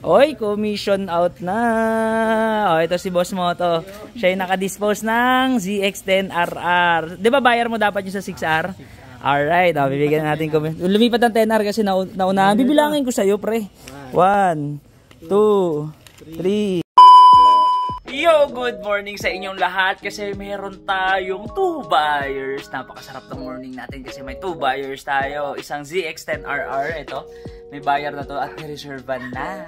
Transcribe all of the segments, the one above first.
Oy, commission out na. O, ito si Boss Moto. Siya yung nakadispose ng ZX-10RR. Di ba bayar mo dapat yung sa 6R? Alright, bibigyan natin commission. Lumipat ang 10R kasi nauna. Bibilangin ko sa'yo, pre. 1, 2, 3. Yo, good morning sa inyong lahat kasi meron tayong 2 buyers. Napakasarap ng morning natin kasi may 2 buyers tayo. Isang ZX-10RR, ito. May buyer na to at reservan na.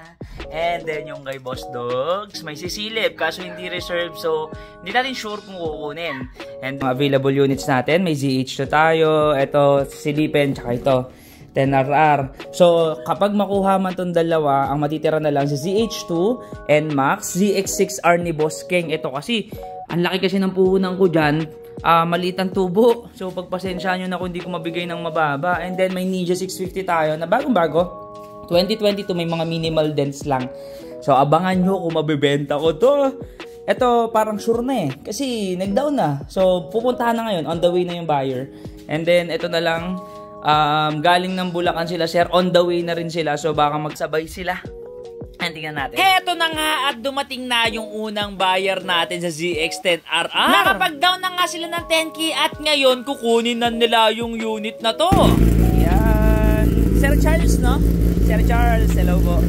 And then yung kay Boss Dogs, may sisilip kaso hindi reserve. So, hindi natin sure kung kukunin. And available units natin, may ZH2 tayo. Ito, silipin, tsaka ito. 10RR. So, kapag makuha man itong dalawa, ang matitira na lang si ZH2, NMAX, ZX6R ni Boss King. Ito kasi, ang laki kasi ng puhunan ko dyan. Maliit ang tubo. So, pagpasensyahan nyo na kung hindi ko mabigay ng mababa. And then, may Ninja 650 tayo na bagong-bago. 2022, may mga minimal dents lang. So, abangan nyo kung mabibenta ko to. Ito, parang sure na eh. Kasi, nag-down na. So, pupuntahan na ngayon. On the way na yung buyer. And then, ito na lang. Galing ng Bulacan sila, sir. On the way na rin sila. So, baka magsabay sila. Tingnan natin. Heto na nga at dumating na yung unang buyer natin sa ZX-10RR. Nakapag-down na nga sila ng 10K at ngayon kukunin na nila yung unit na to. Yan. Sir Charles, no? Sir Charles, hello po.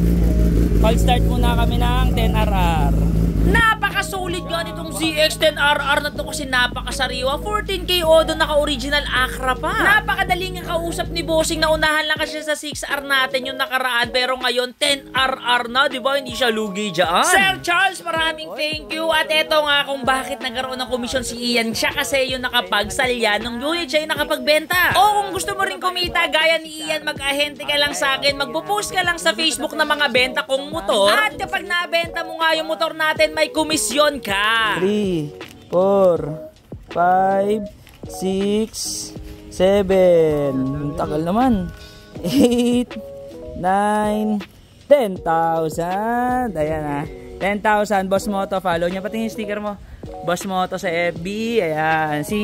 Call start muna kami ng 10RR. Napakasulit nga nitong ZX-10RR na to kasi napakasariwa. 14K odo, naka-original Acra pa. Napakadaling ang kausap ni Bossing na unahan lang kasi sa 6R natin yung nakaraan. Pero ngayon 10RR na, di ba? Hindi siya lugi dyan. Sir Charles, maraming thank you. At eto nga kung bakit nagkaroon ng komisyon si Ian. Siya kasi yung nakapagsalya ng unit, siya yung nakapagbenta. O kung gusto mo rin kumita gaya ni Ian, mag-ahente ka lang sa akin. Magpo-post ka lang sa Facebook ng mga benta kong motor. At kapag nabenta mo nga yung motor natin, may komisyon ka. 3, 4, 5, 6, 7. Tagal naman. 8, 9, 10,000. Ayan ha. 10,000. Boss Moto. Follow niya. Pati yung sticker mo. Boss Moto sa FB. Ayan. Si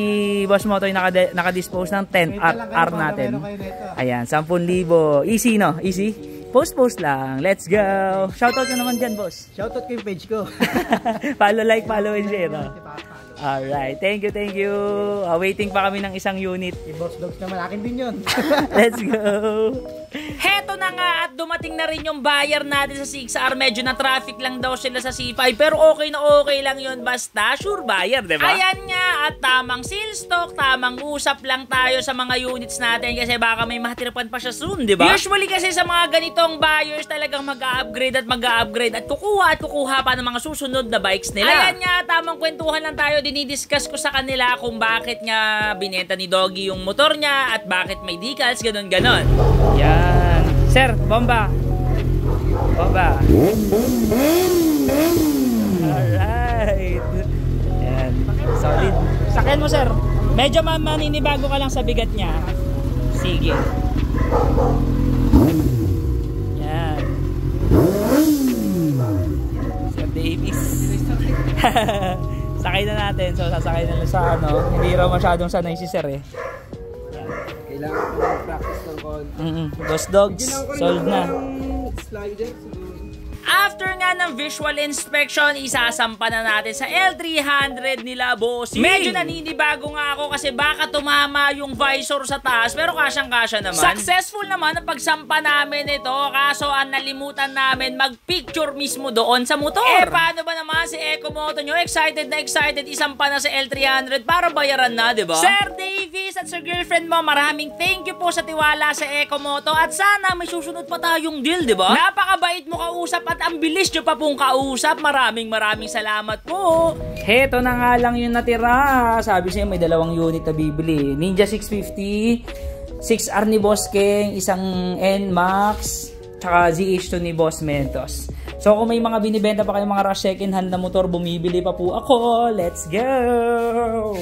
Boss Moto yung nakadispose ng 10R natin. Ayan. 10,000. Easy, no? Easy. Post lang. Let's go. Shoutout ka naman dyan, boss. Shoutout ko yung page ko. Follow, like, follow, and share. Alright. Thank you, thank you. Waiting pa kami ng isang unit. Si Boss Dogs naman. Akin din yun. Let's go. Heto na nga at dumating na rin yung buyer natin sa 6R. Medyo na traffic lang daw sila sa C5. Pero okay na okay lang yun. Basta sure buyer, diba? Ayan nga. At tamang sales stock. Tamang usap lang tayo sa mga units natin. Kasi baka may matirapan pa siya soon, diba? Usually kasi sa mga ganitong buyers talagang mag-upgrade at mag-upgrade. At kukuha pa ng mga susunod na bikes nila. Ayan nga. Tamang kwentuhan lang tayo. Dinidiscuss ko sa kanila kung bakit nga binenta ni Doggy yung motor niya. At bakit may decals. Ganon. Yan. Sir, bomba. Bomba. Alright. Yan. Solid. Sakyan mo, sir. Medyo maninibago ka lang sa bigat niya. Sige. Yan. Sir Davis. Sakay na natin. So, sasakay na lang sa ano. Hindi raw masyadong sanay si sir eh. Kailangan ko ng practice ng konti. Boss Dogs, solved na. Slider. After nga ng visual inspection, isasampa na natin sa L300 nila, Bossing. Medyo naninibago nga ako kasi baka tumama yung visor sa taas pero kasyang-kasya naman. Successful naman ang pagsampa namin ito kaso ang nalimutan namin mag-picture mismo doon sa motor. Paano ba naman si Ecomoto nyo? Excited na excited, isampa na sa L300 para bayaran na, diba? Sir Davis at sa girlfriend mo, maraming thank you po sa tiwala sa Ecomoto at sana may susunod pa tayong deal, diba? Napakabait mo kausap at ang bilis nyo pa pong kausap. Maraming salamat po. Heto na nga lang yung natira. Sabi siya may 2 unit na bibili. Ninja 650, 6R ni Boss King, isang NMAX, tsaka ZH2 ni Boss Mentos. So kung may mga binibenta pa kayong mga rush second hand na motor, bumibili pa po ako. Let's go!